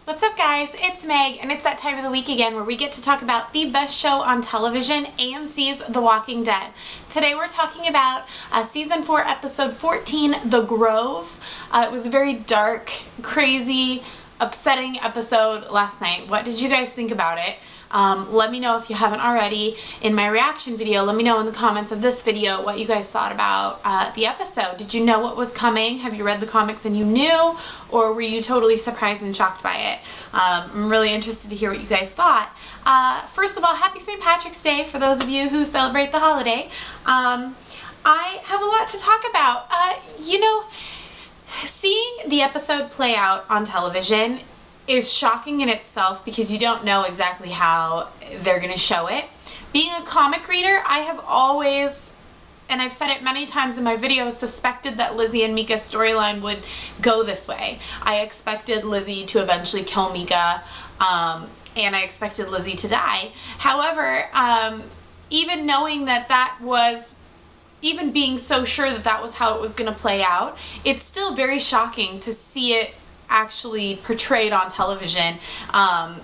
What's up guys, it's Meg and it's that time of the week again where we get to talk about the best show on television, AMC's The Walking Dead. Today we're talking about Season 4, Episode 14, The Grove. It was a very dark, crazy, upsetting episode last night. What did you guys think about it? Let me know if you haven't already in my reaction video. Let me know in the comments of this video what you guys thought about the episode. Did you know what was coming? Have you read the comics and you knew? Or were you totally surprised and shocked by it? I'm really interested to hear what you guys thought. First of all, happy St. Patrick's Day for those of you who celebrate the holiday. I have a lot to talk about. Seeing the episode play out on television is shocking in itself because you don't know exactly how they're going to show it. Being a comic reader, I have always, and I've said it many times in my videos, suspected that Lizzie and Mika's storyline would go this way. I expected Lizzie to eventually kill Mika, and I expected Lizzie to die. However, even knowing that was, even being so sure that was how it was going to play out, it's still very shocking to see it actually portrayed on television, and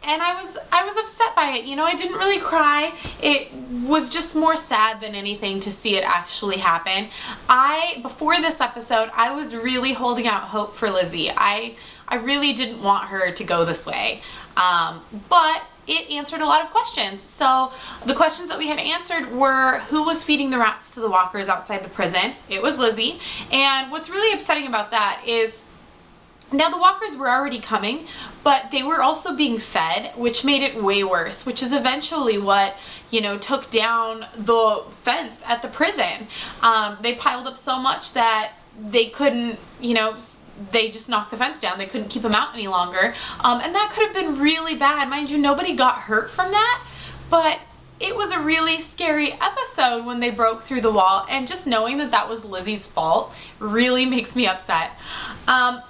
I was upset by it. You know, I didn't really cry. It was just more sad than anything to see it actually happen. Before this episode, I was really holding out hope for Lizzie. I really didn't want her to go this way, but it answered a lot of questions. So the questions that we had answered were, who was feeding the rats to the walkers outside the prison? It was Lizzie. And what's really upsetting about that is, now the walkers were already coming, but they were also being fed, which made it way worse, which is eventually what, you know, took down the fence at the prison. They piled up so much that they couldn't, you know, they just knocked the fence down. They couldn't keep them out any longer. And that could have been really bad. Mind you, nobody got hurt from that, but it was a really scary episode when they broke through the wall, and just knowing that was Lizzie's fault really makes me upset.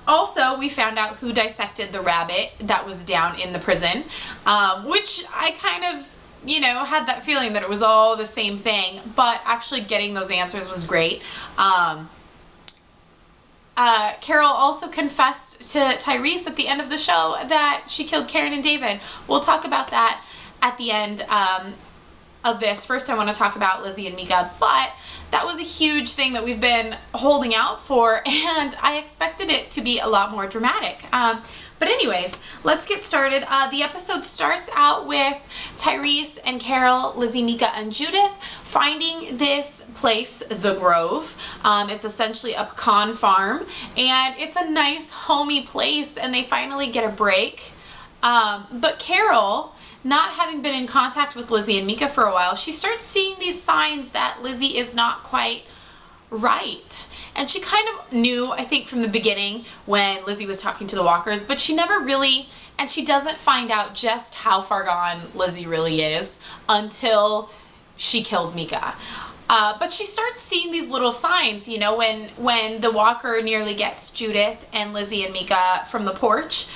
Also, we found out who dissected the rabbit that was down in the prison, which I kind of, you know, had that feeling that it was all the same thing, but actually getting those answers was great. Carol also confessed to Tyrese at the end of the show that she killed Karen and David. We'll talk about that at the end of this. First I want to talk about Lizzie and Mika, but that was a huge thing that we've been holding out for, and I expected it to be a lot more dramatic. But anyways, let's get started. The episode starts out with Tyrese and Carol, Lizzie, Mika, and Judith finding this place, The Grove. It's essentially a pecan farm, and it's a nice homey place, and they finally get a break. But Carol, not having been in contact with Lizzie and Mika for a while, she starts seeing these signs that Lizzie is not quite right. And she kind of knew, I think, from the beginning when Lizzie was talking to the walkers, but she never really, and she doesn't find out just how far gone Lizzie really is until she kills Mika. But she starts seeing these little signs, you know, when the walker nearly gets Judith and Lizzie and Mika from the porch.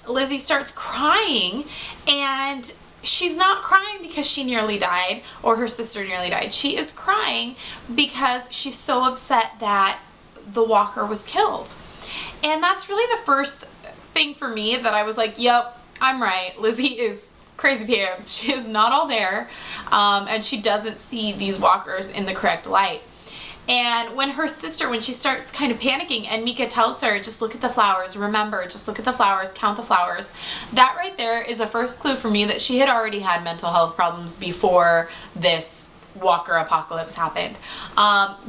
Lizzie starts crying, and she's not crying because she nearly died or her sister nearly died. She is crying because she's so upset that the walker was killed. And that's really the first thing for me that I was like, yep, I'm right. Lizzie is crazy pants. She is not all there, and she doesn't see these walkers in the correct light. And when her sister, when she starts kind of panicking and Mika tells her, just look at the flowers, remember, just look at the flowers, count the flowers, that right there is a first clue for me that she had already had mental health problems before this walker apocalypse happened.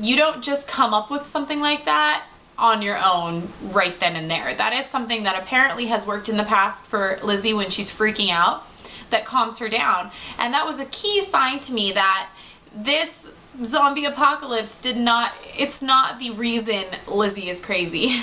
You don't just come up with something like that on your own right then and there. That is something that apparently has worked in the past for Lizzie when she's freaking out, that calms her down. And that was a key sign to me that this zombie apocalypse it's not the reason Lizzie is crazy.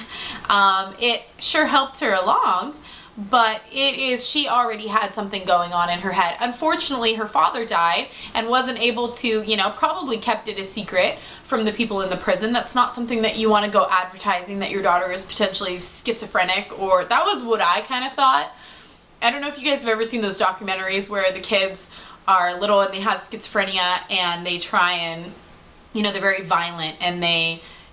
It sure helped her along, but she already had something going on in her head. Unfortunately, her father died and wasn't able to, you know, probably kept it a secret from the people in the prison. That's not something that you want to go advertising that your daughter is potentially schizophrenic, or that was what I kind of thought. I don't know if you guys have ever seen those documentaries where the kids are little and they have schizophrenia and they try and, you know, they're very violent and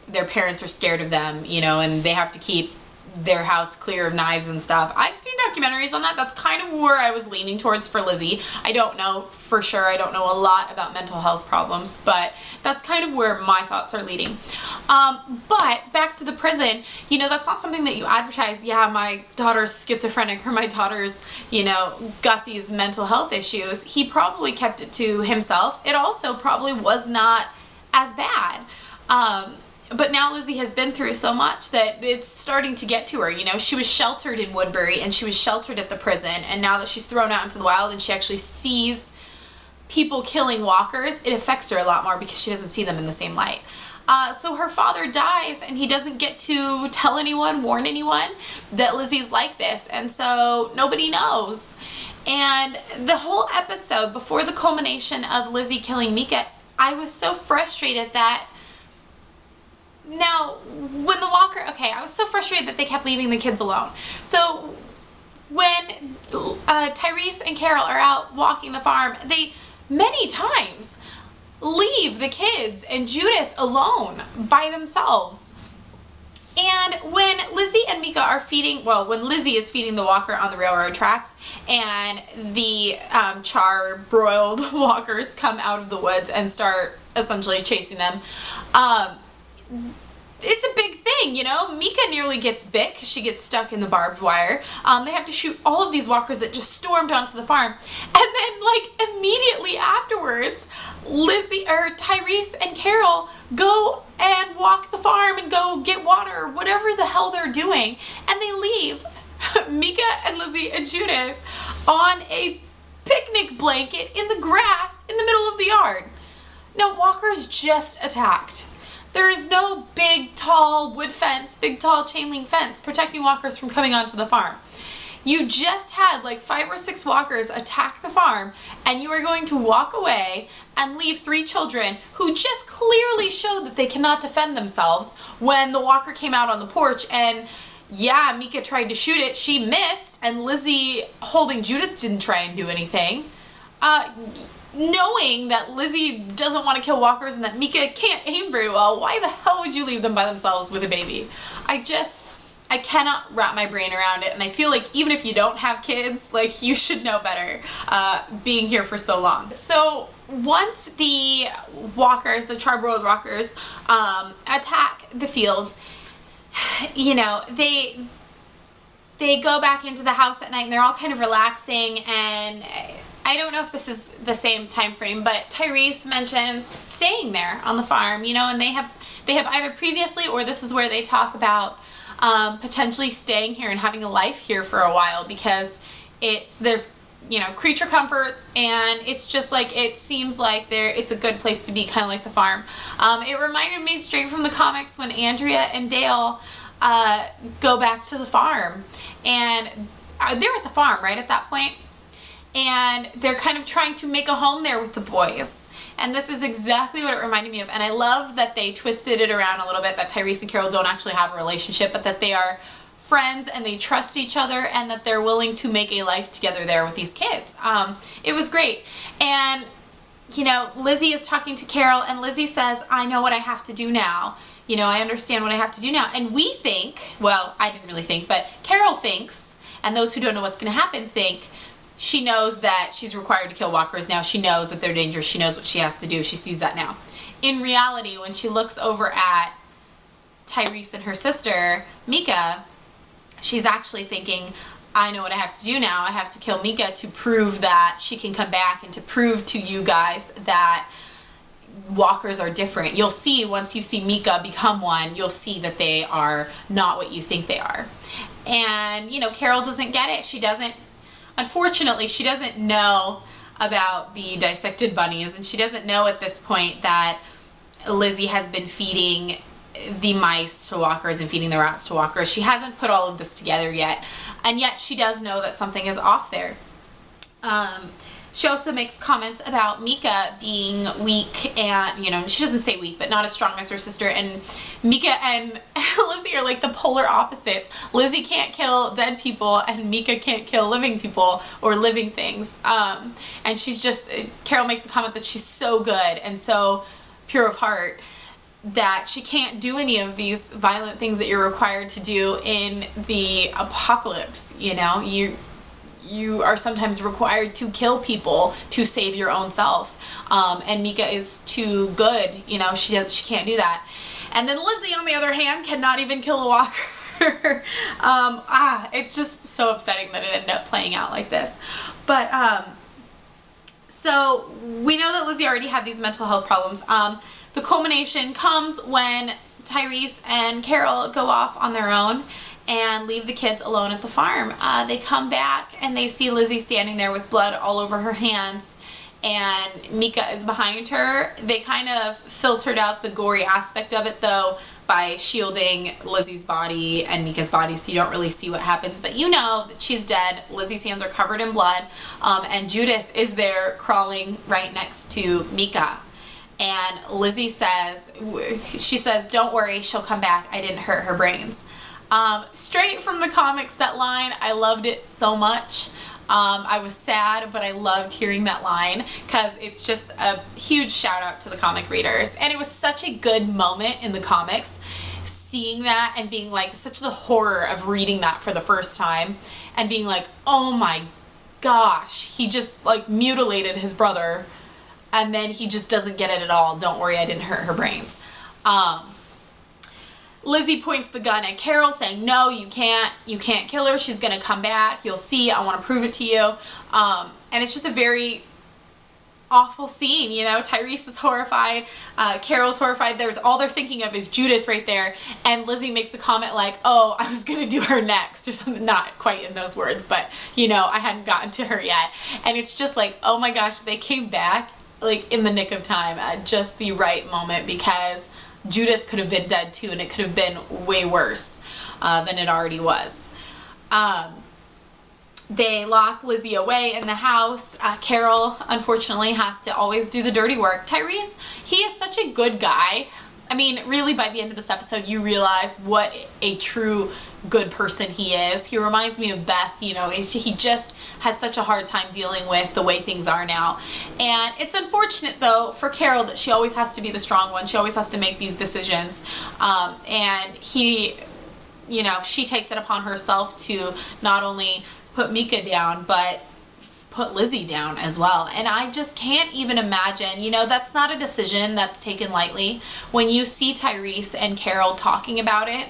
their parents are scared of them, you know, and they have to keep their house clear of knives and stuff. I've seen documentaries on that. That's kind of where I was leaning towards for Lizzie. I don't know for sure. I don't know a lot about mental health problems, but that's kind of where my thoughts are leading. But back to the prison, you know, that's not something that you advertise. Yeah, my daughter's schizophrenic, or my daughter's, you know, got these mental health issues. He probably kept it to himself. It also probably was not as bad. But now Lizzie has been through so much that it's starting to get to her. You know, she was sheltered in Woodbury and she was sheltered at the prison, and now that she's thrown out into the wild and she actually sees people killing walkers, it affects her a lot more because she doesn't see them in the same light. So her father dies and he doesn't get to tell anyone, warn anyone that Lizzie's like this, and so nobody knows. And the whole episode, before the culmination of Lizzie killing Mika, I was so frustrated that now, when the walker, okay, I was so frustrated that they kept leaving the kids alone. So when Tyrese and Carol are out walking the farm, they many times leave the kids and Judith alone by themselves. And when Lizzie and Mika are feeding, well, when Lizzie is feeding the walker on the railroad tracks and the char-broiled walkers come out of the woods and start essentially chasing them, it's a big thing, you know. Mika nearly gets bit because she gets stuck in the barbed wire. They have to shoot all of these walkers that just stormed onto the farm. And then, like, immediately afterwards, Tyrese and Carol go and walk the farm and go get water or whatever the hell they're doing. And they leave Mika and Lizzie and Judith on a picnic blanket in the grass in the middle of the yard. Now, walkers just attacked. There is no big, tall wood fence, big, tall chain link fence protecting walkers from coming onto the farm. You just had like 5 or 6 walkers attack the farm, and you are going to walk away and leave 3 children who just clearly showed that they cannot defend themselves when the walker came out on the porch. And yeah, Mika tried to shoot it, she missed, and Lizzie holding Judith didn't try and do anything. Knowing that Lizzie doesn't want to kill walkers and that Mika can't aim very well, why the hell would you leave them by themselves with a baby? I cannot wrap my brain around it, and I feel like even if you don't have kids, like, you should know better, being here for so long. So once the walkers, the charbroiled walkers, attack the field, you know, they go back into the house at night and they're all kind of relaxing, and I don't know if this is the same time frame, but Tyrese mentions staying there on the farm, you know, and they have either previously, or this is where they talk about potentially staying here and having a life here for a while, because there's, you know, creature comforts, and it's just like, it seems like it's a good place to be, kind of like the farm. It reminded me straight from the comics when Andrea and Dale go back to the farm, and they're at the farm right at that point, and they're kind of trying to make a home there with the boys. And this is exactly what it reminded me of. And I love that they twisted it around a little bit, that Tyrese and Carol don't actually have a relationship, but that they are friends and they trust each other, and that they're willing to make a life together there with these kids. It was great. And, you know, Lizzie is talking to Carol, and Lizzie says, I know what I have to do now. You know, I understand what I have to do now. And we think, well, I didn't really think, but Carol thinks, and those who don't know what's going to happen think, she knows that she's required to kill walkers now. She knows that they're dangerous. She knows what she has to do. She sees that now. In reality, when she looks over at Tyrese and her sister, Mika, she's actually thinking, I know what I have to do now. I have to kill Mika to prove that she can come back, and to prove to you guys that walkers are different. You'll see, once you see Mika become one, you'll see that they are not what you think they are. And, you know, Carol doesn't get it. She doesn't, unfortunately, she doesn't know about the dissected bunnies, and she doesn't know at this point that Lizzie has been feeding the mice to walkers and feeding the rats to walkers. She hasn't put all of this together yet, and yet she does know that something is off there. She also makes comments about Mika being weak, and, you know, she doesn't say weak, but not as strong as her sister, and Mika and Lizzie are like the polar opposites. Lizzie can't kill dead people, and Mika can't kill living people or living things. And she's just, Carol makes a comment that she's so good and so pure of heart. that she can't do any of these violent things that you're required to do in the apocalypse. You know, you are sometimes required to kill people to save your own self. And Mika is too good, you know, she can't do that. And then Lizzie, on the other hand, cannot even kill a walker. It's just so upsetting that it ended up playing out like this. But, so we know that Lizzie already had these mental health problems. The culmination comes when Tyrese and Carol go off on their own and leave the kids alone at the farm. They come back and they see Lizzie standing there with blood all over her hands, and Mika is behind her. They kind of filtered out the gory aspect of it, though, by shielding Lizzie's body and Mika's body, so you don't really see what happens. But you know that she's dead. Lizzie's hands are covered in blood, and Judith is there crawling right next to Mika. And Lizzie says, "Don't worry, she'll come back. I didn't hurt her brains." Straight from the comics, that line, I loved it so much. I was sad, but I loved hearing that line because it's just a huge shout out to the comic readers. And it was such a good moment in the comics, seeing that and being like, such the horror of reading that for the first time and being like, oh my gosh, he just like mutilated his brother and then he just doesn't get it at all. Don't worry, I didn't hurt her brains. Lizzie points the gun at Carol, saying, no, you can't kill her. She's going to come back. You'll see. I want to prove it to you. And it's just a very awful scene, you know. Tyrese is horrified. Carol's horrified. All they're thinking of is Judith right there. And Lizzie makes a comment like, oh, I was going to do her next or something. Not quite in those words, but, you know, I hadn't gotten to her yet. And it's just like, oh my gosh, they came back like in the nick of time at just the right moment, because Judith could have been dead too, and it could have been way worse than it already was. They lock Lizzie away in the house. Carol, unfortunately, has to always do the dirty work. Tyrese, he is such a good guy. I mean, really, by the end of this episode, you realize what a true good person he is. He reminds me of Beth, you know. He just has such a hard time dealing with the way things are now. And it's unfortunate, though, for Carol that she always has to be the strong one. She always has to make these decisions. And he, you know, she takes it upon herself to not only put Mika down, but put Lizzie down as well. And I just can't even imagine, you know, that's not a decision that's taken lightly. When you see Tyrese and Carol talking about it,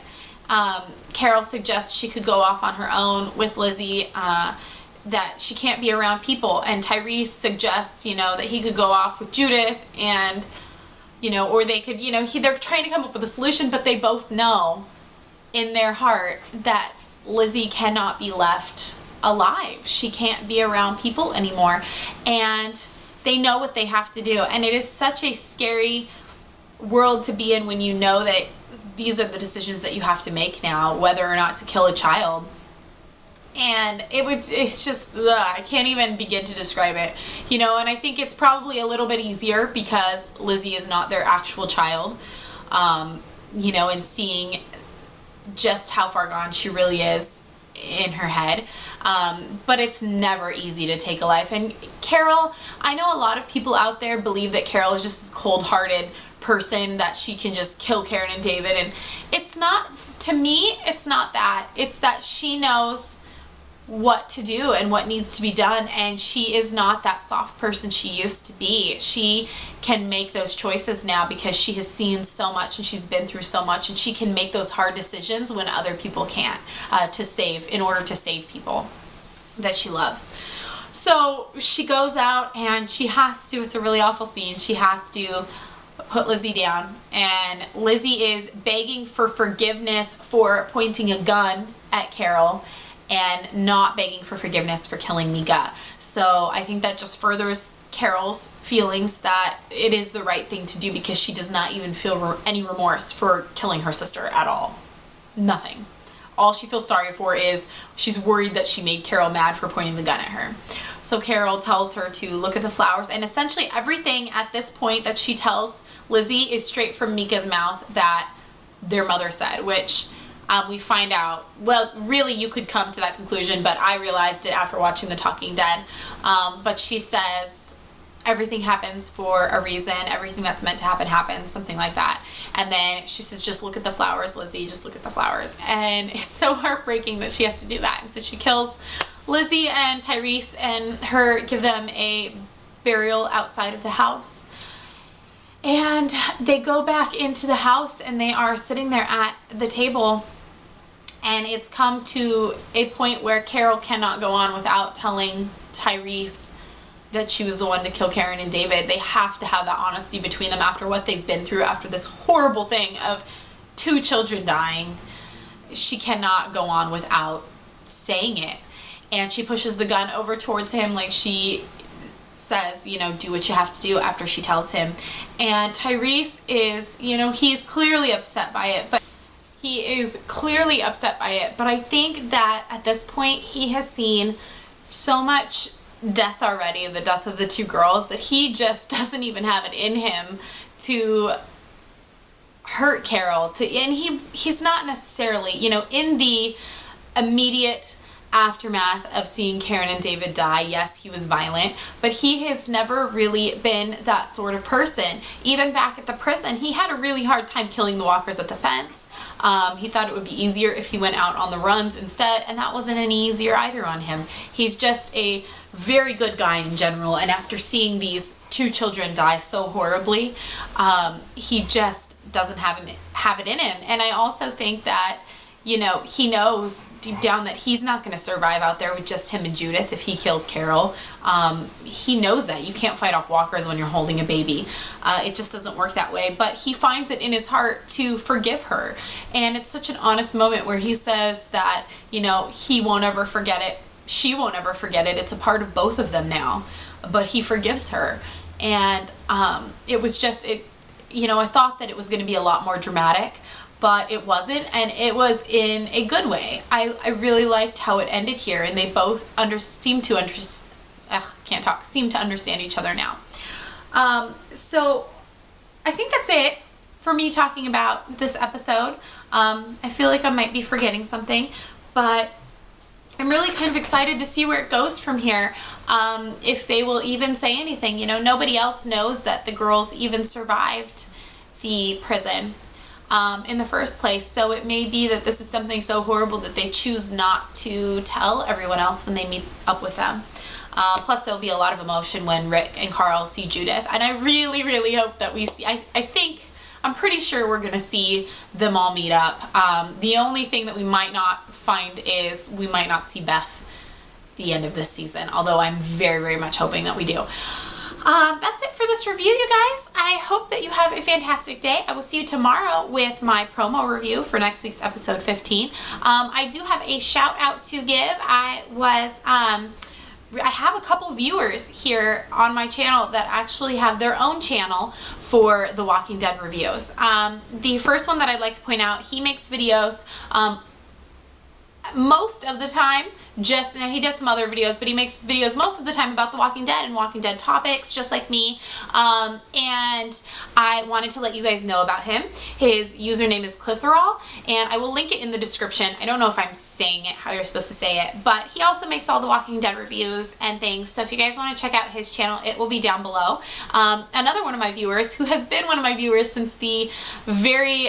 Carol suggests she could go off on her own with Lizzie, that she can't be around people, and Tyrese suggests, you know, that he could go off with Judith, and, you know, or they could, you know, they're trying to come up with a solution, but they both know in their heart that Lizzie cannot be left alive. She can't be around people anymore, and they know what they have to do. And it is such a scary world to be in when you know that these are the decisions that you have to make now, whether or not to kill a child. And it's just, I can't even begin to describe it, you know. And I think it's probably a little bit easier because Lizzie is not their actual child, you know, and seeing just how far gone she really is in her head. But it's never easy to take a life. And Carol, I know a lot of people out there believe that Carol is just this cold-hearted person, that she can just kill Karen and David, and it's not, to me, it's not that. It's that she knows what to do and what needs to be done, and she is not that soft person she used to be. She can make those choices now because she has seen so much and she's been through so much, and she can make those hard decisions when other people can't, in order to save people that she loves. So she goes out and she has to, it's a really awful scene, she has to put Lizzie down, and Lizzie is begging for forgiveness for pointing a gun at Carol and not begging for forgiveness for killing Mika. So I think that just furthers Carol's feelings that it is the right thing to do, because she does not even feel any remorse for killing her sister at all. Nothing. All she feels sorry for is she's worried that she made Carol mad for pointing the gun at her. So Carol tells her to look at the flowers, and essentially everything at this point that she tells Lizzie is straight from Mika's mouth that their mother said, which we find out, well, really you could come to that conclusion, but I realized it after watching The Talking Dead. But she says, everything happens for a reason. Everything that's meant to happen happens, something like that. And then she says, just look at the flowers, Lizzie, just look at the flowers. And it's so heartbreaking that she has to do that. And so she kills Lizzie and Tyrese and give them a burial outside of the house. And they go back into the house and they are sitting there at the table. And it's come to a point where Carol cannot go on without telling Tyrese that she was the one to kill Karen and David. They have to have that honesty between them after what they've been through, after this horrible thing of 2 children dying. She cannot go on without saying it. And she pushes the gun over towards him, like she says, you know, do what you have to do after she tells him. And Tyrese is, you know, he's clearly upset by it, but I think that at this point he has seen so much death already, the death of the 2 girls, that he just doesn't even have it in him to hurt Carol. And he's not necessarily, you know, in the immediate aftermath of seeing Karen and David die, yes, he was violent, but he has never really been that sort of person. Even back at the prison, he had a really hard time killing the walkers at the fence. He thought it would be easier if he went out on the runs instead, and that wasn't any easier either on him. He's just a very good guy in general, and after seeing these 2 children die so horribly, he just doesn't have it in him. And I also think that, you know, he knows deep down that he's not going to survive out there with just him and Judith if he kills Carol. He knows that. You can't fight off walkers when you're holding a baby. It just doesn't work that way. But he finds it in his heart to forgive her. And it's such an honest moment where he says that, you know, he won't ever forget it. She won't ever forget it. It's a part of both of them now. But he forgives her. And it was just, you know, I thought that it was going to be a lot more dramatic, but it wasn't, and it was in a good way. I really liked how it ended here, and they both seem to understand each other now. So I think that's it for me talking about this episode. I feel like I might be forgetting something, but I'm really kind of excited to see where it goes from here. If they will even say anything. You know, nobody else knows that the girls even survived the prison in the first place, so it may be that this is something so horrible that they choose not to tell everyone else when they meet up with them. Plus there'll be a lot of emotion when Rick and Carl see Judith, and I really, really hope that we see, I'm pretty sure we're gonna see them all meet up. The only thing that we might not find is we might not see Beth the end of this season, although I'm very, very much hoping that we do. That's it for this review, you guys. I hope that you have a fantastic day. I will see you tomorrow with my promo review for next week's episode 15. I do have a shout out to give. I have a couple viewers here on my channel that actually have their own channel for The Walking Dead reviews. The first one that I'd like to point out, he makes videos most of the time, now he does some other videos, but he makes videos most of the time about The Walking Dead and Walking Dead topics, just like me. And I wanted to let you guys know about him. His username is Clitherall, and I will link it in the description. I don't know if I'm saying it how you're supposed to say it, but he also makes all the Walking Dead reviews and things, so if you guys want to check out his channel, it will be down below. Another one of my viewers, who has been one of my viewers since the very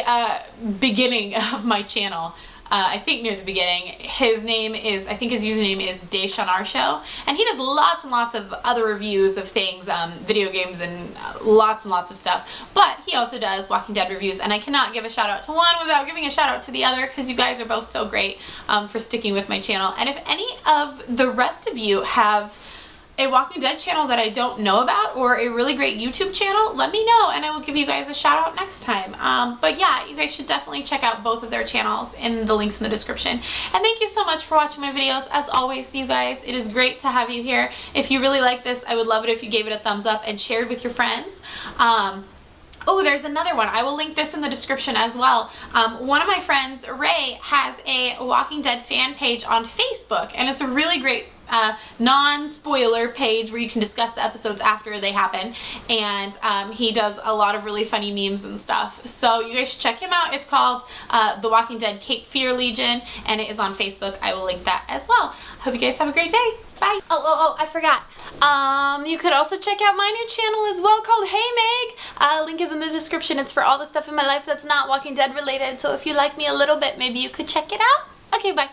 beginning of my channel, I think near the beginning. His name is, I think his username is Deshanar Show, and he does lots and lots of other reviews of things, video games and lots of stuff, but he also does Walking Dead reviews, and I cannot give a shout out to one without giving a shout out to the other, because you guys are both so great for sticking with my channel. And if any of the rest of you have a Walking Dead channel that I don't know about, or a really great YouTube channel, let me know and I will give you guys a shout out next time. But yeah, you guys should definitely check out both of their channels in the links in the description. And thank you so much for watching my videos. As always, you guys, it is great to have you here. If you really like this, I would love it if you gave it a thumbs up and shared with your friends. Oh, there's another one. I will link this in the description as well. One of my friends, Ray, has a Walking Dead fan page on Facebook, and it's a really great non-spoiler page where you can discuss the episodes after they happen, and he does a lot of really funny memes and stuff. So you guys should check him out. It's called The Walking Dead Cape Fear Legion, and it is on Facebook. I will link that as well. Hope you guys have a great day. Bye. Oh, I forgot. You could also check out my new channel as well called Hey Meg. Link is in the description. It's for all the stuff in my life that's not Walking Dead related. So if you like me a little bit, maybe you could check it out. Okay, bye.